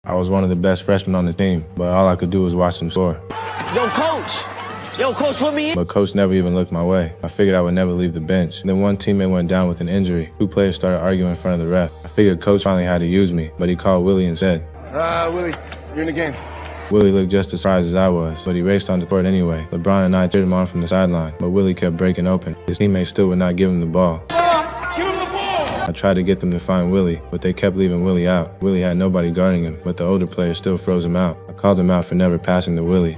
I was one of the best freshmen on the team, but all I could do was watch them score. Yo, coach! Yo, coach, put me in! But coach never even looked my way. I figured I would never leave the bench. Then one teammate went down with an injury. 2 players started arguing in front of the ref. I figured coach finally had to use me, but he called Willie and said, Willie, you're in the game. Willie looked just as surprised as I was, but he raced on the court anyway. LeBron and I cheered him on from the sideline, but Willie kept breaking open. His teammates still would not give him the ball. I tried to get them to find Willie, but they kept leaving Willie out. Willie had nobody guarding him, but the older players still froze him out. I called him out for never passing to Willie.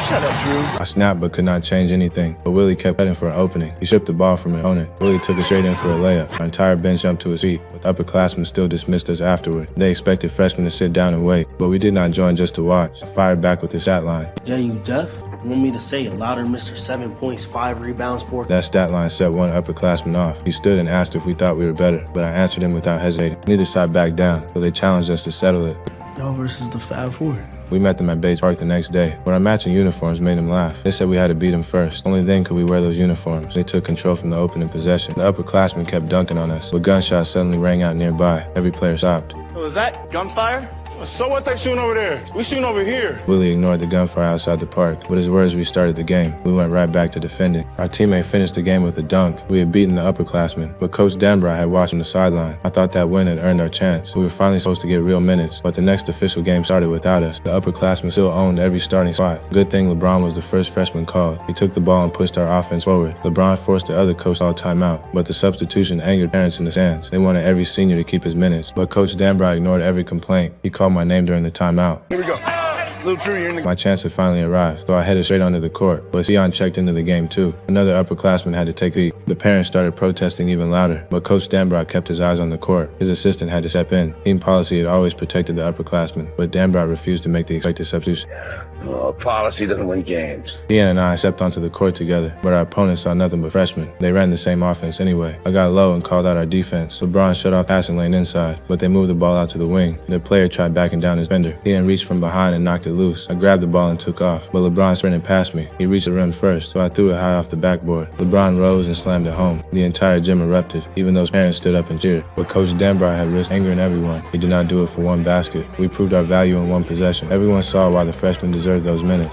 Shut up, Drew. I snapped but could not change anything, but Willie kept heading for an opening. He stripped the ball from an opponent. Willie took it straight in for a layup. Our entire bench jumped to his feet, but the upperclassmen still dismissed us afterward. They expected freshmen to sit down and wait, but we did not join just to watch. I fired back with the stat line. Yeah, you deaf? You want me to say it louder, Mr. 7 points, 5 rebounds, 4... That stat line set one upperclassman off. He stood and asked if we thought we were better, but I answered him without hesitating. Neither side backed down, so they challenged us to settle it. Y'all versus the Fab Four. We met them at Bates Park the next day, but our matching uniforms made them laugh. They said we had to beat them first. Only then could we wear those uniforms. They took control from the opening possession. The upperclassmen kept dunking on us, but gunshots suddenly rang out nearby. Every player stopped. Oh, is that gunfire? So what they shooting over there? We shooting over here. Willie ignored the gunfire outside the park. With his words, we started the game. We went right back to defending. Our teammate finished the game with a dunk. We had beaten the upperclassmen, but Coach Denbrough had watched from the sideline. I thought that win had earned our chance. We were finally supposed to get real minutes, but the next official game started without us. The upperclassmen still owned every starting spot. Good thing LeBron was the first freshman called. He took the ball and pushed our offense forward. LeBron forced the other coach all timeout, but the substitution angered parents in the stands. They wanted every senior to keep his minutes, but Coach Denbrough ignored every complaint. He called my name during the timeout. Here we go. Little Drew, you're in the... My chance had finally arrived, so I headed straight onto the court, but Sion checked into the game too. Another upperclassman had to take the lead. The parents started protesting even louder, but Coach Denbrough kept his eyes on the court. His assistant had to step in. Team policy had always protected the upperclassmen, but Denbrough refused to make the expected substitution. Oh, policy doesn't win games. Ian and I stepped onto the court together, but our opponents saw nothing but freshmen. They ran the same offense anyway. I got low and called out our defense. LeBron shut off passing lane inside, but they moved the ball out to the wing. Their player tried backing down his defender. Ian reached from behind and knocked it loose. I grabbed the ball and took off, but LeBron sprinted past me. He reached the rim first, so I threw it high off the backboard. LeBron rose and slammed it home. The entire gym erupted. Even those parents stood up and cheered. But Coach Denbrough had risked angering everyone. He did not do it for one basket. We proved our value in one possession. Everyone saw why the freshmen deserved those minutes.